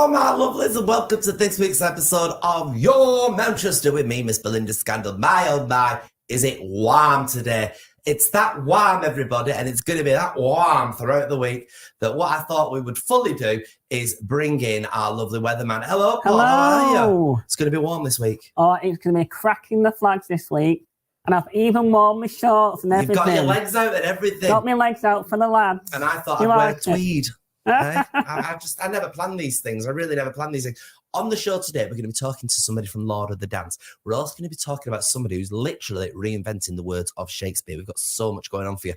Hello, my lovelies, and welcome to this week's episode of Your Manchester with me, Miss Belinda Scandal. My oh my, is it warm today? It's that warm, everybody, and it's going to be that warm throughout the week that what I thought we would fully do is bring in our lovely weatherman. Hello, Paul. Hello. How are you? It's going to be warm this week. Oh, it's going to be cracking the flags this week. And I've even worn my shorts and everything. You've got your legs out and everything. Got my legs out for the lads. And I thought I'd wear tweed. I never plan these things. I really never plan these things. On the show today, we're going to be talking to somebody from Lord of the Dance. We're also going to be talking about somebody who's literally reinventing the words of Shakespeare. We've got so much going on for you.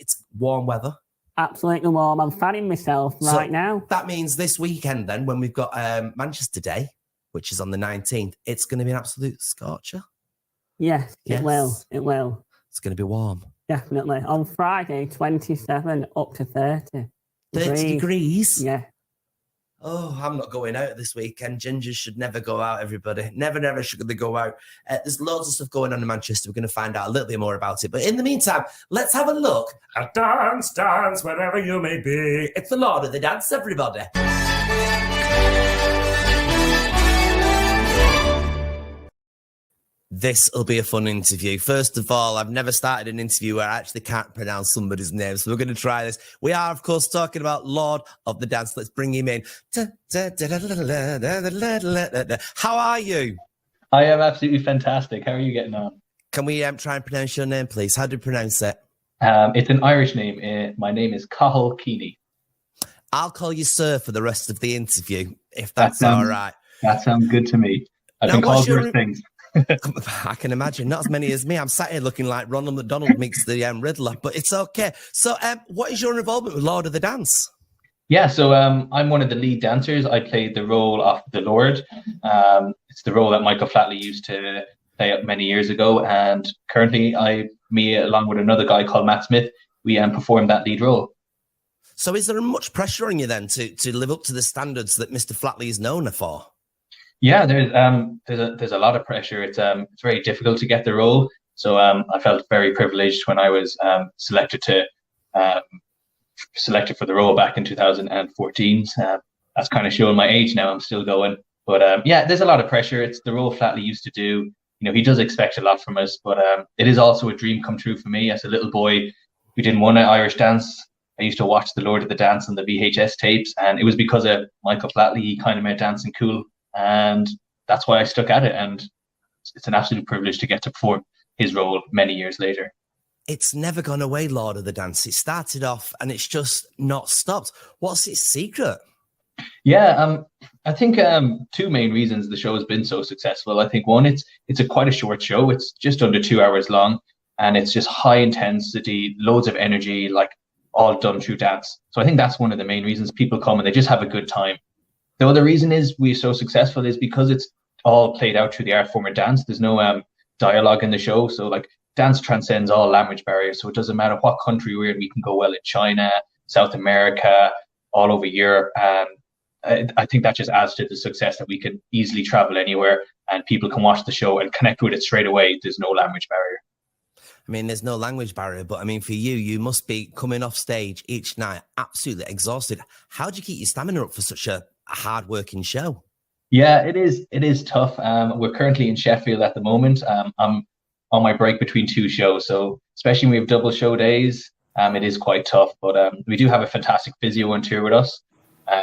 It's warm weather. Absolutely warm. I'm fanning myself right now. That means this weekend then, when we've got Manchester Day, which is on the 19th, it's going to be an absolute scorcher. Yes, it will. It will. It's going to be warm. Definitely. On Friday, 27 up to 30. 30 degrees? Yeah. Oh, I'm not going out this weekend. Gingers should never go out, everybody. Never should they go out. There's loads of stuff going on in Manchester. We're going to find out a little bit more about it. But in the meantime, let's have a look at Dance, Dance, wherever you may be. It's the Lord of the Dance, everybody. This will be a fun interview. First of all, I've never started an interview where I actually can't pronounce somebody's name, so we're going to try this. We are, of course, talking about Lord of the Dance. Let's bring him in. How are you? I am absolutely fantastic. How are you getting on? Can we try and pronounce your name, please? How do you pronounce it? It's an Irish name. My name is Cathal Keeney. I'll call you sir for the rest of the interview, if that's all right. That sounds good to me. I've been called worse things. I can imagine. Not as many as me. I'm sat here looking like Ronald McDonald meets the Riddler, but it's okay. So what is your involvement with Lord of the Dance? Yeah, so I'm one of the lead dancers. I played the role of the Lord. It's the role that Michael Flatley used to play many years ago. And currently, me along with another guy called Matt Smith, we performed that lead role. So is there much pressure on you then to live up to the standards that Mr. Flatley is known for? Yeah, there's a lot of pressure. It's very difficult to get the role. So I felt very privileged when I was selected for the role back in 2014. That's kind of showing my age now. I'm still going, but yeah, there's a lot of pressure. It's the role Flatley used to do. You know, he does expect a lot from us, but it is also a dream come true for me as a little boy who didn't want an Irish dance. I used to watch the Lord of the Dance on the VHS tapes, and it was because of Michael Flatley. He kind of made dancing cool. And that's why I stuck at it. And it's an absolute privilege to get to perform his role many years later. It's never gone away, Lord of the Dance. It started off and it's just not stopped. What's its secret? Yeah, I think two main reasons the show has been so successful. I think one, it's quite a short show. It's just under 2 hours long, and it's just high intensity, loads of energy, like all done through dance. So I think that's one of the main reasons people come and they just have a good time. The other reason is we're so successful is because it's all played out through the art form of dance. There's no dialogue in the show. So like dance transcends all language barriers. So it doesn't matter what country we're in. We can go well in China, South America, all over Europe. And I think that just adds to the success that we can easily travel anywhere and people can watch the show and connect with it straight away. There's no language barrier. I mean, there's no language barrier, but I mean, for you must be coming off stage each night absolutely exhausted. How do you keep your stamina up for such a hard-working show? Yeah, it is tough. We're currently in Sheffield at the moment. I'm on my break between two shows, so especially when we have double show days, it is quite tough. But we do have a fantastic physio on tour with us.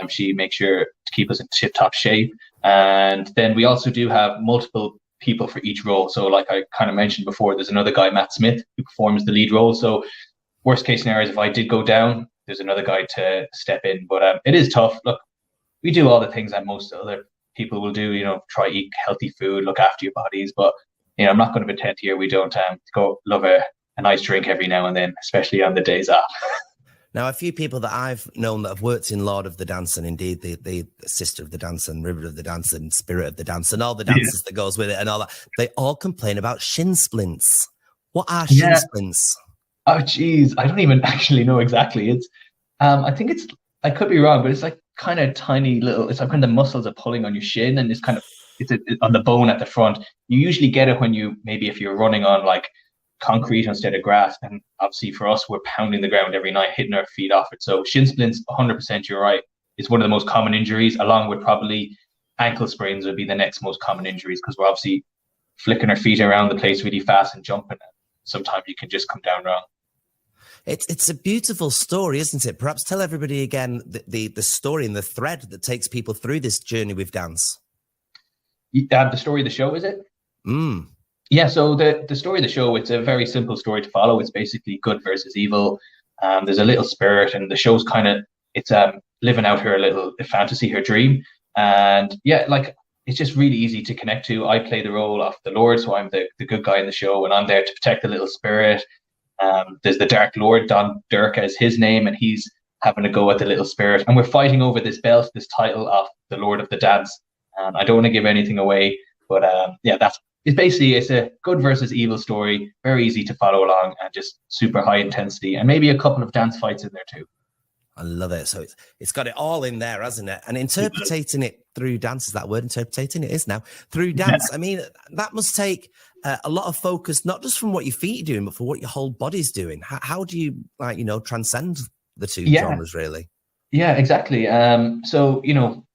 She makes sure to keep us in tip-top shape. And then we also do have multiple people for each role. So like I kind of mentioned before, there's another guy, Matt Smith, who performs the lead role. So worst case scenario is if I did go down, there's another guy to step in. But it is tough. Look, we do all the things that most other people will do, you know, try eat healthy food, look after your bodies. But, you know, I'm not going to pretend here we don't go love a nice drink every now and then, especially on the days off. Now, a few people that I've known that have worked in Lord of the Dance and indeed the Sister of the Dance and River of the Dance and Spirit of the Dance and all the dances that goes with it and all that, they all complain about shin splints. What are shin splints? Oh, geez. I don't even actually know exactly. It's, I think it's, I could be wrong, but it's like kind of tiny little, it's like when the muscles are pulling on your shin and it's kind of, it's on the bone at the front. You usually get it when if you're running on like concrete instead of grass. And obviously for us, we're pounding the ground every night, hitting our feet off it. So shin splints, 100%, you're right. is one of the most common injuries, along with probably ankle sprains would be the next most common injuries, because we're obviously flicking our feet around the place really fast and jumping. Sometimes you can just come down wrong. It's a beautiful story, isn't it? Perhaps tell everybody again the story and the thread that takes people through this journey with dance. The story of the show, is it? Yeah, so the story of the show, it's a very simple story to follow. It's basically good versus evil. There's a little spirit, and the show's kind of, it's living out her little fantasy, her dream. And yeah, like, it's just really easy to connect to. I play the role of the Lord, so I'm the good guy in the show, and I'm there to protect the little spirit. There's the Dark Lord, Don Dirk is his name, and he's having a go at the little spirit. And we're fighting over this belt, this title of the Lord of the Dance. I don't want to give anything away, but yeah, it's a good versus evil story. Very easy to follow along, and just super high intensity, and maybe a couple of dance fights in there too. I love it. So it's got it all in there, hasn't it? And interpreting it through dance, is that word? Interpreting it is now through dance. I mean, that must take a lot of focus, not just from what your feet are doing, but for what your whole body's doing. How do you, like, transcend the two genres, really? Yeah, exactly. So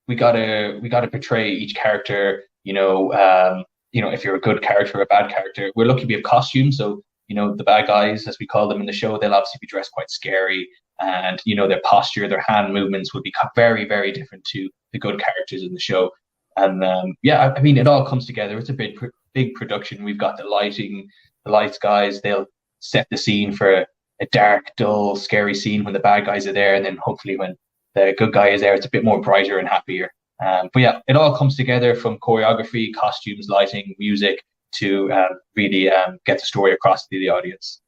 we gotta portray each character. If you're a good character or a bad character, we're lucky we have costumes. So the bad guys, as we call them in the show, they'll obviously be dressed quite scary. And their posture, their hand movements would be very, very different to the good characters in the show. And I mean, it all comes together. It's a big production. We've got the lighting, the lights guys. They'll set the scene for a dark, dull, scary scene when the bad guys are there, and then hopefully when the good guy is there, it's a bit more brighter and happier. But yeah, it all comes together, from choreography, costumes, lighting, music, to really get the story across to the audience.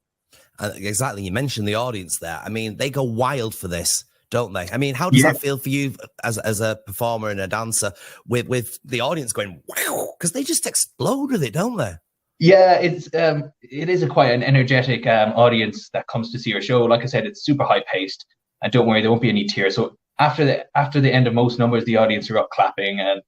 Exactly. You mentioned the audience there. I mean, they go wild for this, don't they? I mean, how does that feel for you as a performer and a dancer with the audience going, wow, because they just explode with it, don't they? Yeah, it is quite an energetic audience that comes to see your show. Like I said, it's super high paced, and don't worry, there won't be any tears. So after the end of most numbers, the audience are up clapping, and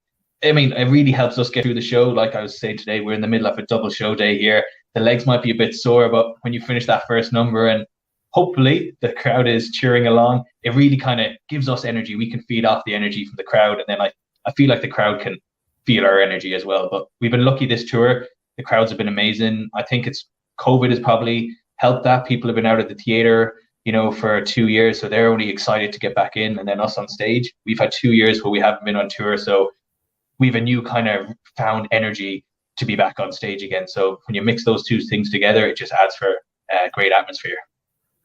I mean, it really helps us get through the show. Like I was saying today, we're in the middle of a double show day here. The legs might be a bit sore, but when you finish that first number and hopefully the crowd is cheering along, it really kind of gives us energy. We can feed off the energy from the crowd, and then I feel like the crowd can feel our energy as well. But we've been lucky this tour. The crowds have been amazing. I think COVID has probably helped that. People have been out of the theater, for 2 years, so they're only excited to get back in, and then us on stage. We've had 2 years where we haven't been on tour, so we've a new kind of found energy to be back on stage again. So when you mix those two things together, it just adds for a great atmosphere.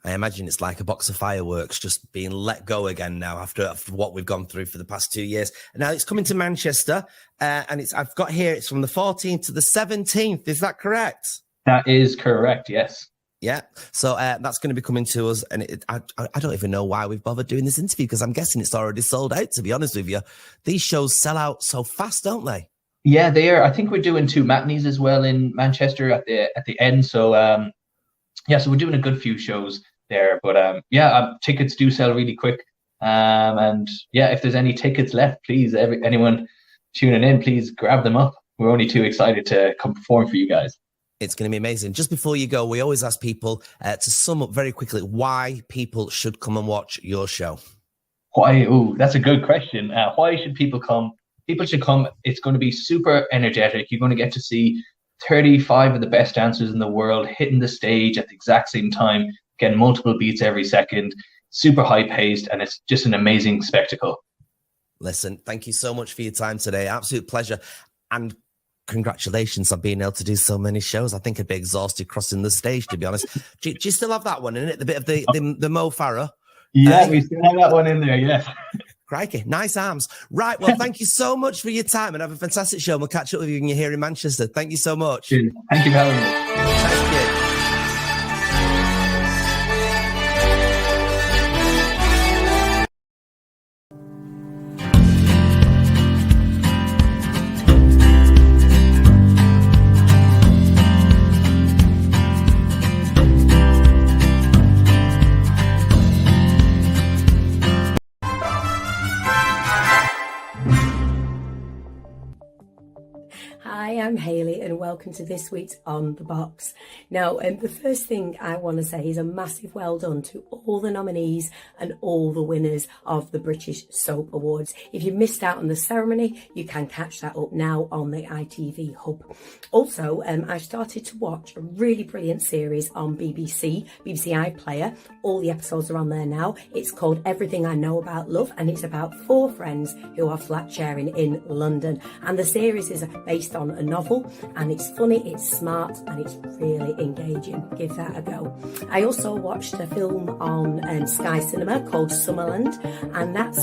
I imagine it's like a box of fireworks just being let go again now after what we've gone through for the past 2 years. And now it's coming to Manchester, and I've got here, it's from the 14th to the 17th. Is that correct? That is correct, yes. Yeah. So that's going to be coming to us. And I don't even know why we've bothered doing this interview, because I'm guessing it's already sold out, to be honest with you. These shows sell out so fast, don't they? Yeah, they are. I think we're doing 2 matinees as well in Manchester at the end. So so we're doing a good few shows there. But tickets do sell really quick. And yeah, if there's any tickets left, please, anyone tuning in, please grab them up. We're only too excited to come perform for you guys. It's going to be amazing. Just before you go, we always ask people to sum up very quickly why people should come and watch your show. Why? Oh, that's a good question. Why should people come? People should come. It's going to be super energetic. You're going to get to see 35 of the best dancers in the world hitting the stage at the exact same time, getting multiple beats every second, super high paced, and it's just an amazing spectacle. Listen, thank you so much for your time today. Absolute pleasure. And congratulations on being able to do so many shows. I think I'd be exhausted crossing the stage, to be honest. Do you still have that one in it? The bit of the Mo Farah? Yeah, we still have that one in there, yes. Crikey, nice arms. Right, well, thank you so much for your time, and have a fantastic show. We'll catch up with you when you're here in Manchester. Thank you so much. Thank you for having me. Thank you. Hi, I'm Hayley, and welcome to this week's On The Box. Now, the first thing I want to say is a massive well done to all the nominees and all the winners of the British Soap Awards. If you missed out on the ceremony, you can catch that up now on the ITV Hub. Also, I started to watch a really brilliant series on BBC iPlayer. All the episodes are on there now. It's called Everything I Know About Love, and it's about 4 friends who are flat sharing in London. And the series is based on a novel, and it's funny, it's smart, and it's really engaging. Give that a go. I also watched a film on Sky Cinema called Summerland, and that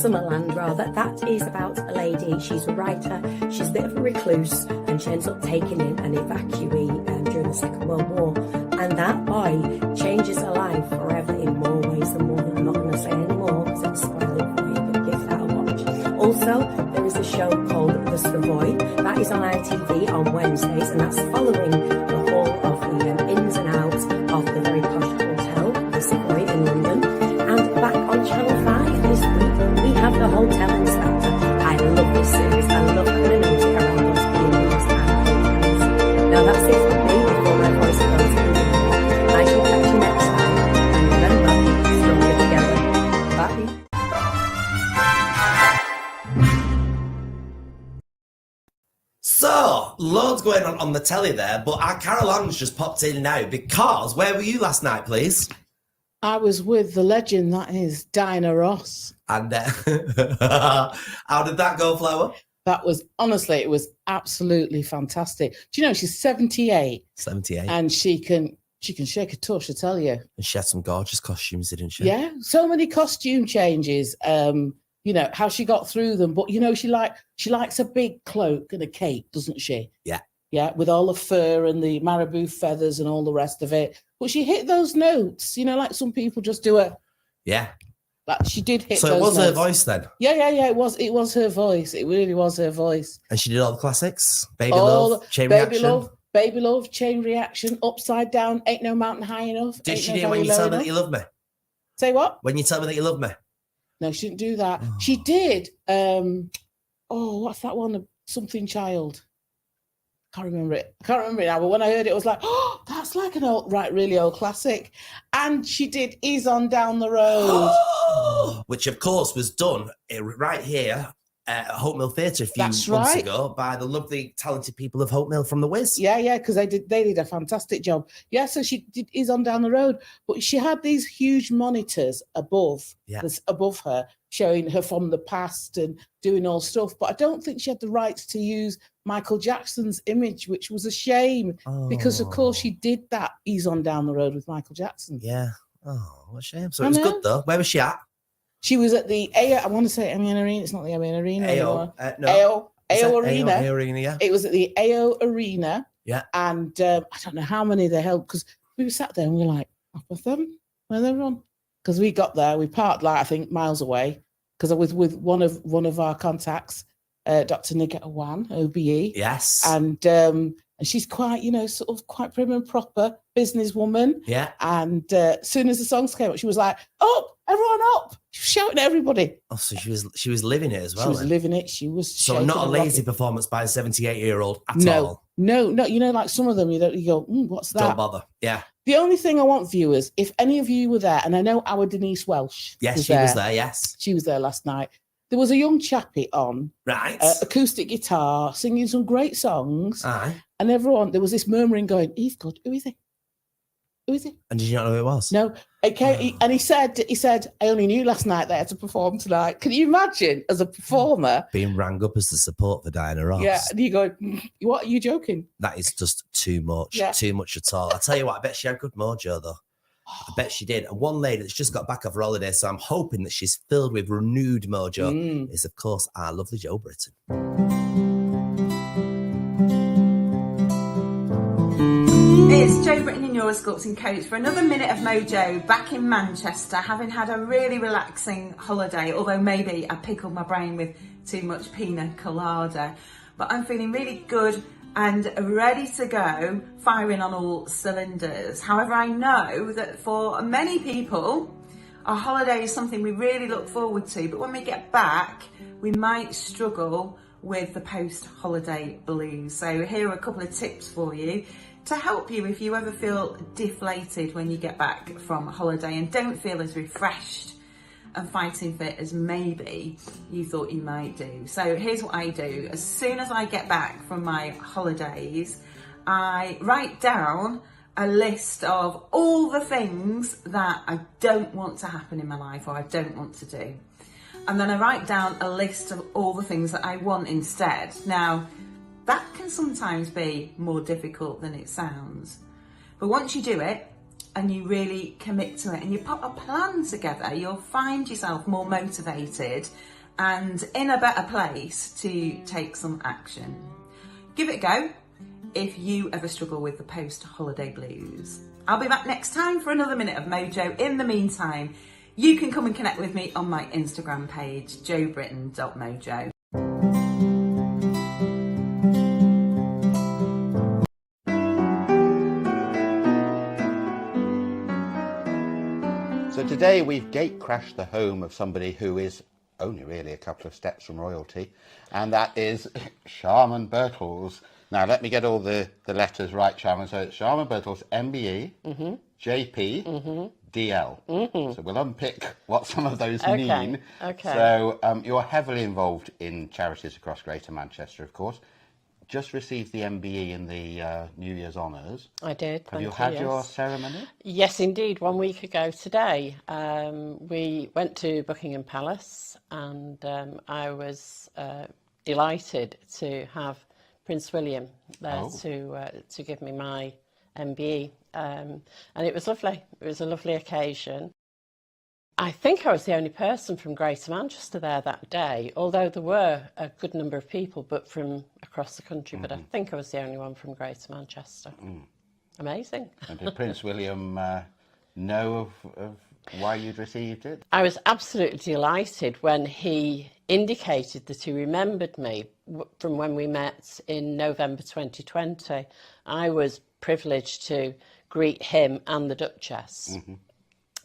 is about a lady. She's a writer, she's a bit of a recluse, and she ends up taking in an evacuee during the Second World War. And that boy changes her life forever in more ways than one. I'm not going to say any more because it's spoiling for you, but give that a watch. Also, there is a show called The Savoy. That is on ITV on Wednesdays, and that's following the whole of the ins and outs of the very posh hotel, The Savoy in London. And back on Channel 5 this week, we have The Hotel Inspector. I love this series. I love having a nosy around those B&Bs and hotels. Now that's it from me before my voice goes in. I shall catch you next time. And remember, stronger together. Bye. So, loads going on the telly there, but our Carol Ann's just popped in now because where were you last night, please? I was with the legend that is Diana Ross. And how did that go, Flower? That was, honestly, it was absolutely fantastic. Do you know, she's 78. 78. And she can shake a tush, I tell you. And she had some gorgeous costumes, didn't she? Yeah, so many costume changes. You know, how she got through them. But, you know, she likes a big cloak and a cape, doesn't she? Yeah. Yeah, with all the fur and the marabou feathers and all the rest of it. But she hit those notes, you know, like some people just do it. Yeah. Like she did hit so those it was notes. her voice then? Yeah. It was her voice. It really was her voice. And she did all the classics? Baby Love, Chain Reaction? Baby Love, Chain Reaction, Upside Down, Ain't No Mountain High Enough. Did she do When You Tell Me That You Love Me? Say what? When You Tell Me That You Love Me? No, she didn't do that. Oh. She did. What's that one? Something Child. Can't remember it now. But when I heard it, I was like, oh, that's like an old, really old classic. And she did Ease On Down the Road. Which, of course, was done right here at Hope Mill Theatre a few months ago by the lovely, talented people of Hope Mill from The Wiz. Yeah, because they did a fantastic job. Yeah, so she did Ease On Down the Road. But she had these huge monitors above her, showing her from the past and doing all stuff. But I don't think she had the rights to use Michael Jackson's image, which was a shame because, of course, she did that Ease On Down the Road with Michael Jackson. Yeah. Oh, what a shame. So it was good, though. Where was she at? She was at the I want to say AO Arena. It's not the AO Arena anymore. No. AO Arena. AO Arena, yeah. It was at the AO Arena. Yeah. And I don't know how many they held because we were sat there and we were like, up with them? Where they run? Because we got there, we parked I think miles away because I was with one of our contacts, Dr. Nigetta Wan, OBE. Yes. And she's quite, sort of quite prim and proper businesswoman. Yeah. And as soon as the songs came up, she was like, up, everyone up. She was shouting at everybody. Oh, so she was living it as well. She was living it. She was so not a lazy performance by a 78-year-old at all. No. Like some of them, you go, what's that? Don't bother. Yeah. The only thing I want, viewers, if any of you were there, and I know our Denise Welsh. Yes, she was there, yes. She was there last night. There was a young chappie on. Right. Acoustic guitar, singing some great songs. Aye. And there was this murmuring going, he's good. Who is he? Who is he? And did you not know who it was? No. And he said, I only knew last night that I had to perform tonight. Can you imagine, as a performer? Being rang up as the support for Diana Ross. Yeah, and you go, what, are you joking? That is just too much. Yeah. Too much at all. I tell you what, I bet she had good mojo, though. I bet she did. And one lady that's just got back off her holiday, so I'm hoping that she's filled with renewed mojo, is, of course, our lovely Jo Britton. It's Jo Britton in your sculpting coach for another minute of mojo back in Manchester, having had a really relaxing holiday, although maybe I pickled my brain with too much pina colada. But I'm feeling really good and ready to go, firing on all cylinders. However, I know that for many people, a holiday is something we really look forward to, but when we get back, we might struggle with the post-holiday blues. So here are a couple of tips for you to help you if you ever feel deflated when you get back from holiday and don't feel as refreshed and fighting fit as maybe you thought you might do. So here's what I do. As soon as I get back from my holidays, I write down a list of all the things that I don't want to happen in my life or I don't want to do. And then I write down a list of all the things that I want instead. Now, that can sometimes be more difficult than it sounds. But once you do it, and you really commit to it and you put a plan together, you'll find yourself more motivated and in a better place to take some action. Give it a go if you ever struggle with the post-holiday blues. I'll be back next time for another Minute of Mojo. In the meantime, you can come and connect with me on my Instagram page, joebritton.mojo. So today we've gate crashed the home of somebody who is only really a couple of steps from royalty, and that is Sharman Birtles. Now let me get all the letters right, Sharman. So it's Sharman Birtles, MBE, JP, DL. So we'll unpick what some of those mean. Okay. So you're heavily involved in charities across Greater Manchester, of course. Just received the MBE in the New Year's Honours. I did. Have you had your ceremony? Yes, indeed. 1 week ago today, we went to Buckingham Palace, and I was delighted to have Prince William there to give me my MBE, and it was lovely. It was a lovely occasion. I think I was the only person from Greater Manchester there that day, although there were a good number of people, but from across the country. But I think I was the only one from Greater Manchester. Amazing. And did Prince William know of why you'd received it? I was absolutely delighted when he indicated that he remembered me from when we met in November 2020. I was privileged to greet him and the Duchess.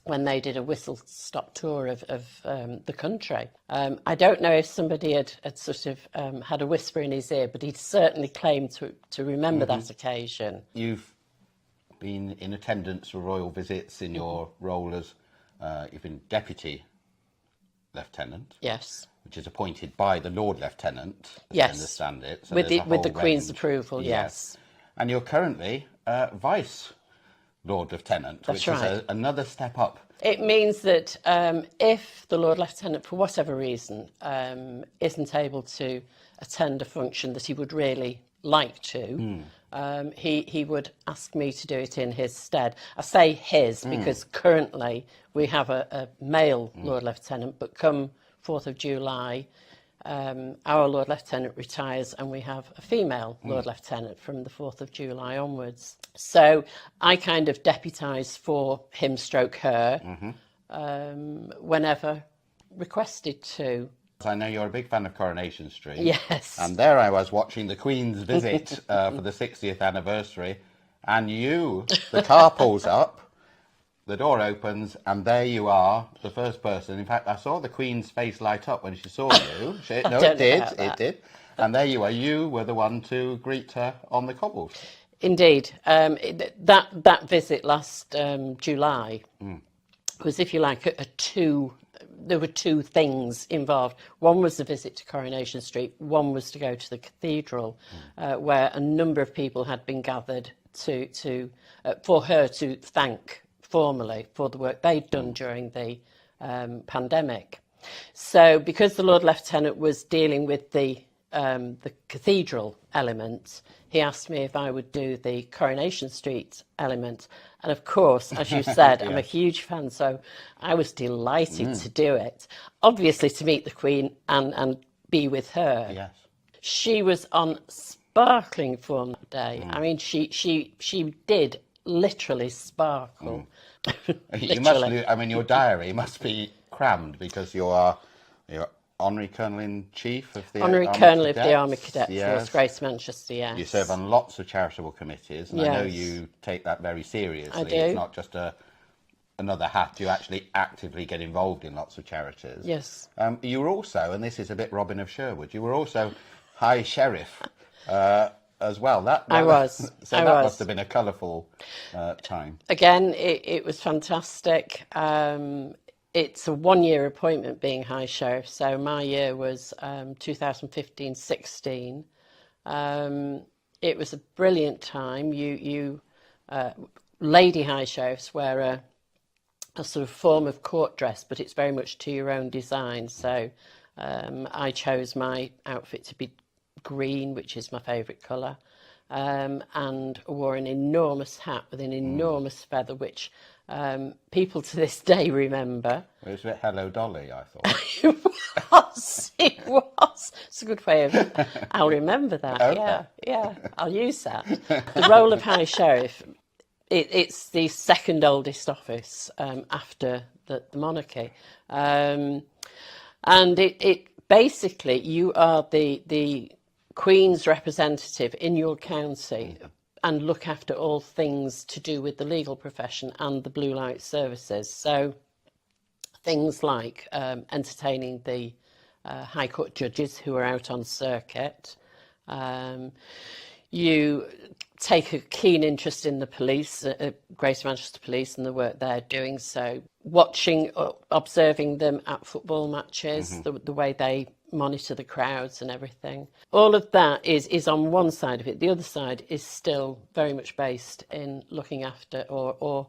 When they did a whistle-stop tour of the country. I don't know if somebody had sort of had a whisper in his ear, but he'd certainly claimed to remember that occasion. You've been in attendance for royal visits in your role as, you've been Deputy Lieutenant. Yes. Which is appointed by the Lord Lieutenant, as yes. I understand it. So with the Queen's range. approval, yes. And you're currently Vice Lord Lieutenant, That's which right. is another step up. It means that if the Lord Lieutenant, for whatever reason, isn't able to attend a function that he would really like to, he would ask me to do it in his stead. I say his because currently we have a male Lord Lieutenant, but come 4th of July, our Lord Lieutenant retires and we have a female Lord Lieutenant from the 4th of July onwards. So I kind of deputise for him stroke her whenever requested to. I know you're a big fan of Coronation Street. Yes. And there I was watching the Queen's visit for the 60th anniversary, and the car pulls up, the door opens, and there you are, the first person. In fact, I saw the Queen's face light up when she saw you. It did. And there you are. You were the one to greet her on the cobbles. Indeed. That visit last July was, if you like, there were two things involved. One was the visit to Coronation Street. One was to go to the cathedral, where a number of people had been gathered for her to thank formally for the work they'd done during the pandemic. So because the Lord Lieutenant was dealing with the cathedral element, he asked me if I would do the Coronation Street element. And of course, as you said, I'm a huge fan, so I was delighted to do it. Obviously to meet the Queen and be with her. Yes. She was on sparkling form that day. I mean, she did literally sparkle. You must. I mean, your diary must be crammed because you're Honorary Colonel-in-Chief of the Honorary Colonel of the Army Cadets, yes. Greater Manchester, yes. You serve on lots of charitable committees, and yes. I know you take that very seriously. I do. It's not just another hat. You actually actively get involved in lots of charities. Yes. You were also, and this is a bit Robin of Sherwood, you were also High Sheriff as well. That was. So that must have been a colourful time. Again, it was fantastic. It's a 1-year appointment being High Sheriff, so my year was 2015-16. It was a brilliant time. You lady High Sheriffs wear a sort of form of court dress, but it's very much to your own design. So I chose my outfit to be green, which is my favourite colour, and wore an enormous hat with an enormous feather, which people to this day remember. It was a bit Hello Dolly, I thought. It was. It's a good way of, I'll remember that. Okay. Yeah, I'll use that. The role of High Sheriff, it's the second oldest office after the monarchy. And it basically, you are the Queen's representative in your county and look after all things to do with the legal profession and the blue light services. So things like entertaining the High Court judges who are out on circuit. You take a keen interest in the police, Greater Manchester Police, and the work they're doing. So watching, observing them at football matches, the way they monitor the crowds and everything. All of that is on one side of it. The other side is still very much based in looking after or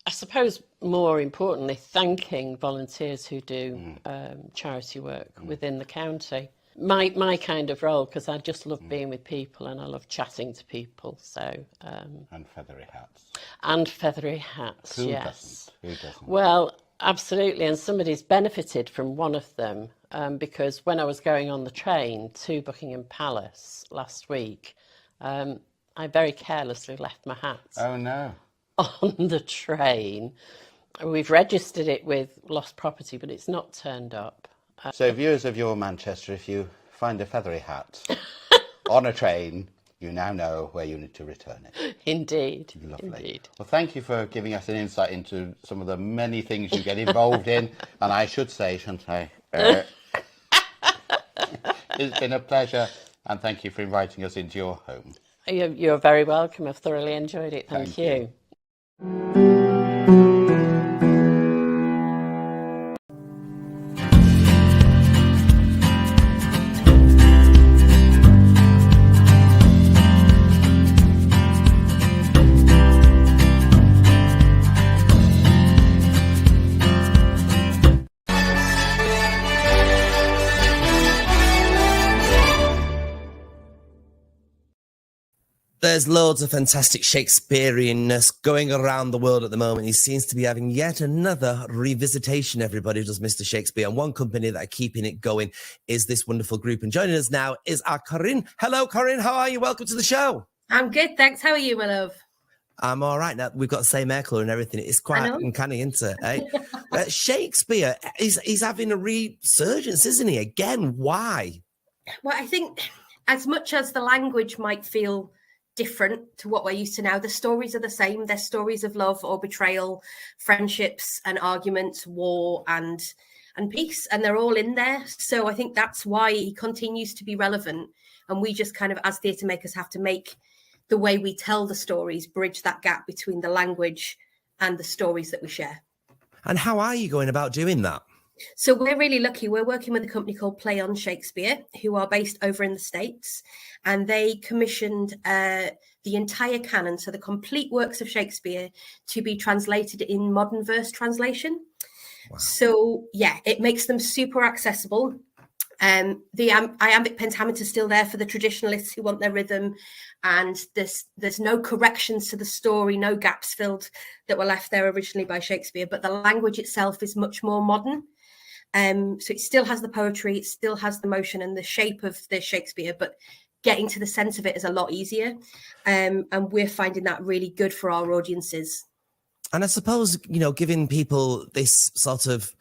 I suppose more importantly, thanking volunteers who do charity work within the county. My kind of role, because I just love being with people and I love chatting to people. So and feathery hats. And feathery hats, Who yes. doesn't? Who doesn't? Well, absolutely, and somebody's benefited from one of them because when I was going on the train to Buckingham Palace last week, I very carelessly left my hat. Oh no. On the train. We've registered it with lost property, but it's not turned up. So viewers of Your Manchester, if you find a feathery hat on a train, you now know where you need to return it. Indeed. Lovely. Indeed. Well, thank you for giving us an insight into some of the many things you get involved in. And I should say, shouldn't I? It's been a pleasure, and thank you for inviting us into your home. You're very welcome. I've thoroughly enjoyed it. Thank you. There's loads of fantastic Shakespeareanness going around the world at the moment. He seems to be having yet another revisitation, everybody, does Mr. Shakespeare. And one company that are keeping it going is this wonderful group. And joining us now is our Corinne. Hello, Corinne. How are you? Welcome to the show. I'm good, thanks. How are you, my love? I'm all right. Now, we've got the same hair colour and everything. It's quite uncanny, isn't it? Eh? Shakespeare, he's having a resurgence, isn't he? Again, why? Well, I think as much as the language might feel different to what we're used to now, the stories are the same. They're stories of love or betrayal, friendships and arguments, war and peace, and they're all in there. So I think that's why he continues to be relevant, and we just kind of, as theatre makers, have to make the way we tell the stories bridge that gap between the language and the stories that we share. And how are you going about doing that? So we're really lucky. We're working with a company called Play on Shakespeare, who are based over in the States, and they commissioned the entire canon, so the complete works of Shakespeare, to be translated in modern verse translation. Wow. So yeah, it makes them super accessible. The iambic pentameter is still there for the traditionalists who want their rhythm, and there's no corrections to the story, no gaps filled that were left there originally by Shakespeare, but the language itself is much more modern. So it still has the poetry, it still has the motion and the shape of the Shakespeare, but getting to the sense of it is a lot easier. And we're finding that really good for our audiences. And I suppose, giving people this sort of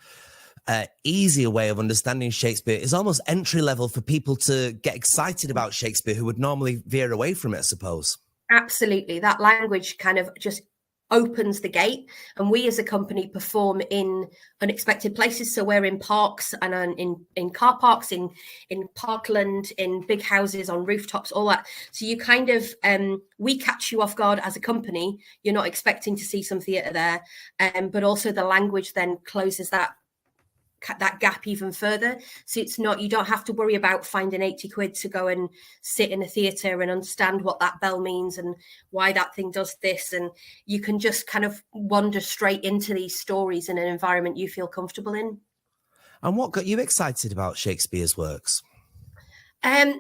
easier way of understanding Shakespeare is almost entry level for people to get excited about Shakespeare who would normally veer away from it, I suppose. Absolutely. That language kind of just opens the gate, and we as a company perform in unexpected places. So we're in parks and in car parks, in parkland, in big houses, on rooftops, all that. So you kind of we catch you off guard as a company. You're not expecting to see some theatre there, but also the language then closes that gap even further. So it's not, you don't have to worry about finding 80 quid to go and sit in a theatre and understand what that bell means and why that thing does this, and you can just kind of wander straight into these stories in an environment you feel comfortable in. And what got you excited about Shakespeare's works? It's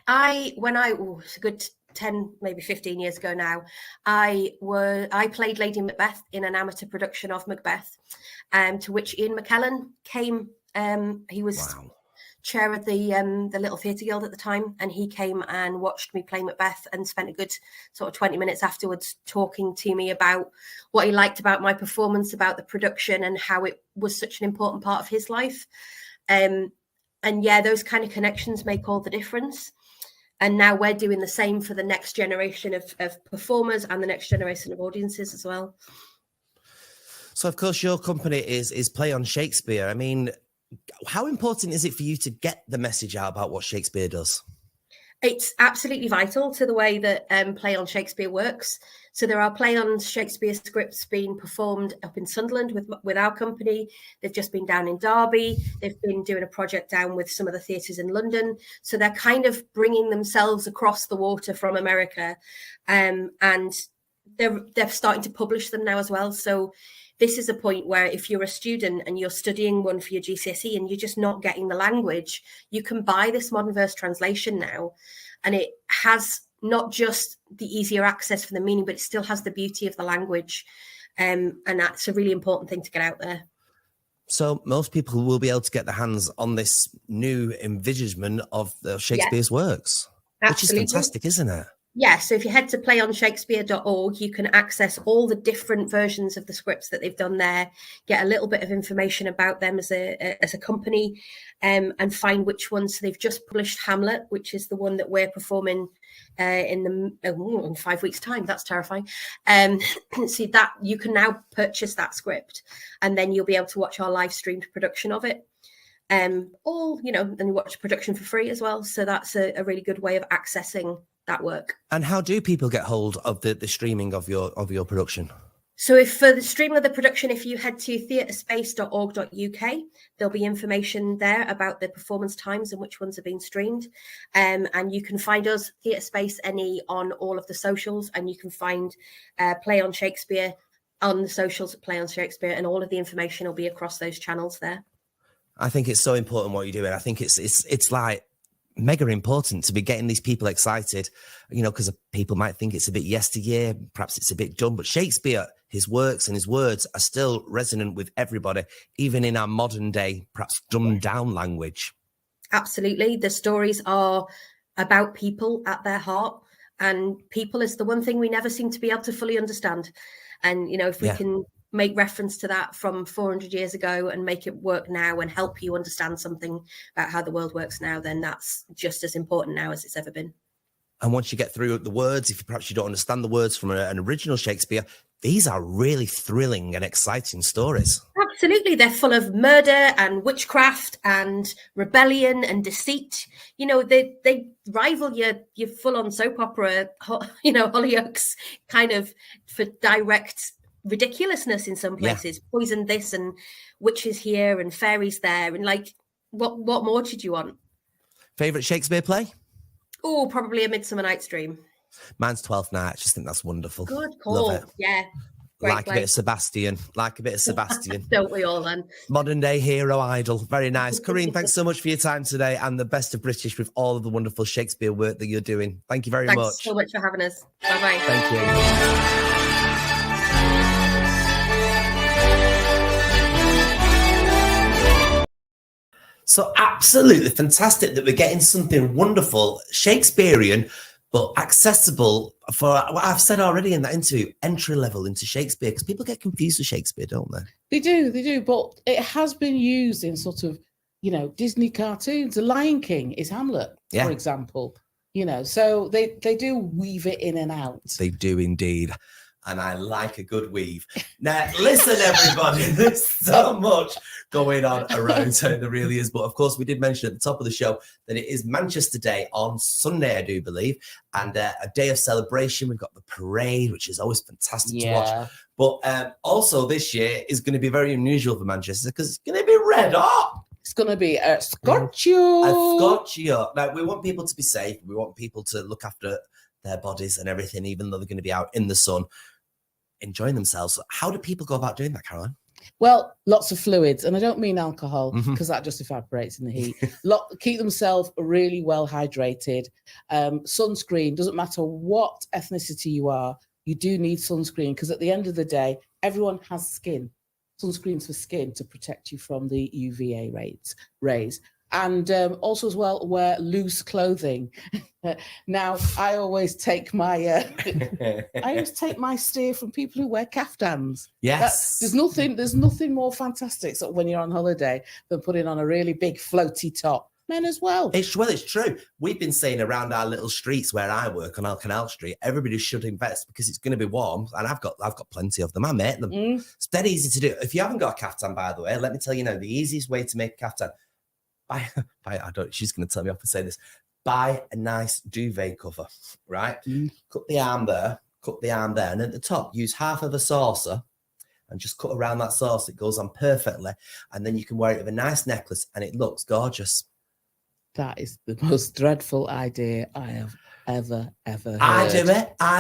a good 10, maybe 15 years ago now, I played Lady Macbeth in an amateur production of Macbeth, to which Ian McKellen came. He was chair of the Little Theatre Guild at the time, and he came and watched me play Macbeth and spent a good sort of 20 minutes afterwards talking to me about what he liked about my performance, about the production, and how it was such an important part of his life. And yeah, those kind of connections make all the difference. And now we're doing the same for the next generation of performers and the next generation of audiences as well. So, of course, your company is Play on Shakespeare. I mean, how important is it for you to get the message out about what Shakespeare does? It's absolutely vital to the way that Play on Shakespeare works. So there are Play on Shakespeare scripts being performed up in Sunderland with our company. They've just been down in Derby. They've been doing a project down with some of the theatres in London. So they're kind of bringing themselves across the water from America, and they're starting to publish them now as well. So this is a point where if you're a student and you're studying one for your GCSE and you're just not getting the language, you can buy this modern verse translation now. And it has not just the easier access for the meaning, but it still has the beauty of the language. And that's a really important thing to get out there. So most people will be able to get their hands on this new envisagement of Shakespeare's works, which is fantastic, isn't it? Yeah, so if you head to playonshakespeare.org, you can access all the different versions of the scripts that they've done there, get a little bit of information about them as a company, and find which ones. So they've just published Hamlet, which is the one that we're performing in 5 weeks' time. That's terrifying. See that you can now purchase that script, and then you'll be able to watch our live streamed production of it. And you watch production for free as well. So that's a really good way of accessing that work. And how do people get hold of the streaming of your production? So if for the streaming of the production, if you head to theatrespace.org.uk, there'll be information there about the performance times and which ones are being streamed. And you can find us, Theatrespace NE, on all of the socials, and you can find Play on Shakespeare on the socials at Play on Shakespeare, and all of the information will be across those channels there. I think it's so important what you're doing. I think it's like mega important to be getting these people excited, because people might think it's a bit yesteryear, perhaps it's a bit done, but Shakespeare, his works and his words are still resonant with everybody, even in our modern day, perhaps dumbed down language. Absolutely. The stories are about people at their heart, and people is the one thing we never seem to be able to fully understand. And, if we can make reference to that from 400 years ago and make it work now and help you understand something about how the world works now, then that's just as important now as it's ever been. And once you get through the words, if perhaps you don't understand the words from an original Shakespeare, these are really thrilling and exciting stories. Absolutely. They're full of murder and witchcraft and rebellion and deceit. They rival your full-on soap opera, Hollyoaks kind of for direct ridiculousness in some places. Poison this and witches here and fairies there, and what more did you want? Favorite Shakespeare play? Oh, probably A Midsummer Night's Dream. Mine's 12th Night. I just think that's wonderful. Good call. Love it. Yeah. Like a bit of Sebastian. Don't we all then? Modern day hero idol. Very nice. Corinne, thanks so much for your time today, and the best of British with all of the wonderful Shakespeare work that you're doing. Thank you very much. Thanks so much for having us. Bye-bye. Thank you. So absolutely fantastic that we're getting something wonderful, Shakespearean, but accessible for what I've said already in that interview, entry level into Shakespeare, because people get confused with Shakespeare, don't they? They do, but it has been used in sort of, Disney cartoons. The Lion King is Hamlet, for example. So they do weave it in and out. They do indeed. and I like a good weave. Now, listen, everybody, there's so much going on around town. There really is. But of course, we did mention at the top of the show that it is Manchester Day on Sunday, I do believe, and a day of celebration. We've got the parade, which is always fantastic to watch. But also this year is going to be very unusual for Manchester because it's going to be red hot. It's going to be a scorcher. A scorcher. Now, we want people to be safe. We want people to look after their bodies and everything, even though they're going to be out in the sun, enjoying themselves. How do people go about doing that, Caroline? Well, lots of fluids, and I don't mean alcohol because that just evaporates in the heat. Keep themselves really well hydrated. Sunscreen, doesn't matter what ethnicity you are, you do need sunscreen because at the end of the day, everyone has skin. Sunscreens for skin to protect you from the UVA rays. And also as well, wear loose clothing. Now, I always take my steer from people who wear kaftans. Yes. There's nothing more fantastic sort of when you're on holiday than putting on a really big floaty top. Men as well. It's true. We've been saying around our little streets where I work on Canal Street, everybody should invest because it's going to be warm, and I've got plenty of them. I make them. It's dead easy to do. If you haven't got a kaftan, by the way, let me tell you now, the easiest way to make a kaftan. She's going to tell me off to say this. Buy a nice duvet cover, right? Cut the arm there, and at the top, use half of a saucer and just cut around that saucer. It goes on perfectly, and then you can wear it with a nice necklace, and it looks gorgeous. That is the most dreadful idea I have ever heard. I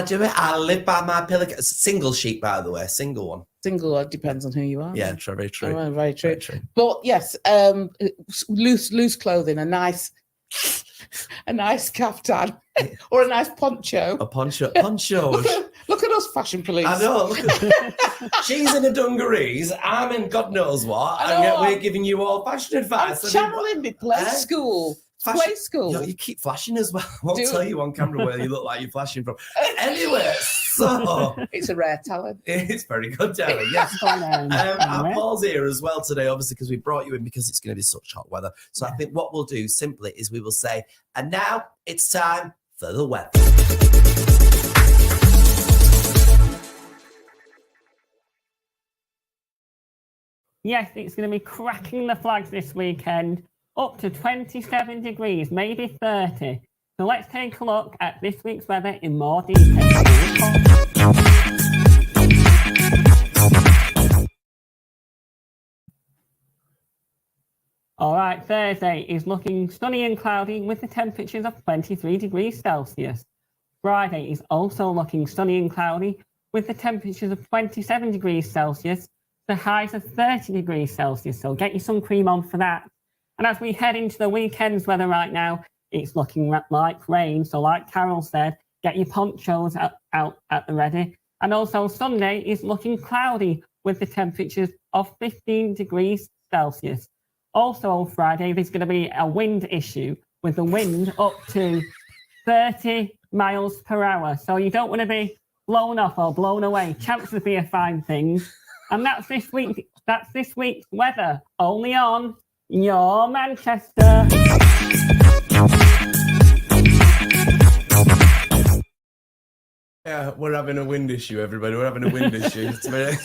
do it. I live by my pillow. Single sheet, by the way, single one. Single one depends on who you are. Yeah, true, very true. Oh, very true. But yes, loose clothing, a nice kaftan or a nice poncho. A poncho. Look at us, fashion police. I know. She's in a dungarees. I'm in God knows what, and yet we're giving you all fashion advice. I'm channeling me play school. Play school. You keep flashing as well. I won't tell you on camera where you look like you're flashing from. Anyway, so it's a rare talent. It's very good talent. Yes. Paul's here as well today, obviously, because we brought you in because it's going to be such hot weather. So I think what we'll do simply is we will say, and now it's time for the weather. Yes, it's going to be cracking the flags this weekend. Up to 27 degrees, maybe 30. So let's take a look at this week's weather in more detail. All right, Thursday is looking sunny and cloudy with the temperatures of 23 degrees Celsius. Friday is also looking sunny and cloudy with the temperatures of 27 degrees Celsius, the highs of 30 degrees Celsius. So get your sun cream on for that. And as we head into the weekend's weather right now, it's looking like rain. So like Carol said, get your ponchos out at the ready. And also Sunday is looking cloudy with the temperatures of 15 degrees Celsius. Also on Friday, there's going to be a wind issue with the wind up to 30 miles per hour. So you don't want to be blown off or blown away. Chances be a fine thing. And that's this week's weather, only on Your Manchester. Yeah, we're having a wind issue, everybody. We're having a wind issue.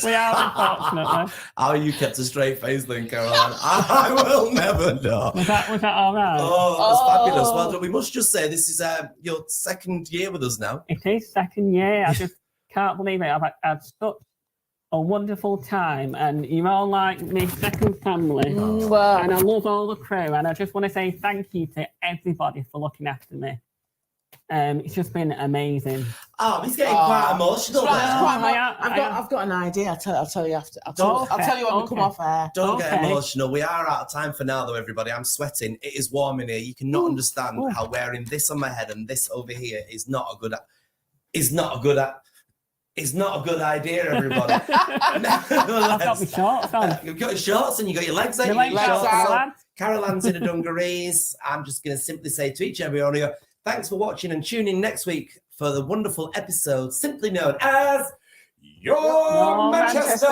We are, unfortunately. How you kept a straight face then, Caroline? I will never know. Was that all right? Oh, that's fabulous. Well done. We must just say this is your second year with us now. It is second year. I just can't believe it. I've had such a wonderful time, and you're all like my second family. Wow. And I love all the crew, and I just want to say thank you to everybody for looking after me. It's just been amazing. Oh, he's getting quite emotional there. I've got an idea. I'll tell you after. I'll tell you when we come off air. Don't get emotional. We are out of time for now, though, everybody. I'm sweating. It is warm in here. You cannot understand how wearing this on my head and this over here is not a good idea, everybody. I've got my shorts on. You've got your shorts and you've got your legs out. Caroline's in a dungarees. I'm just going to simply say to each and every one of you, thanks for watching and tune in next week for the wonderful episode simply known as Your Manchester.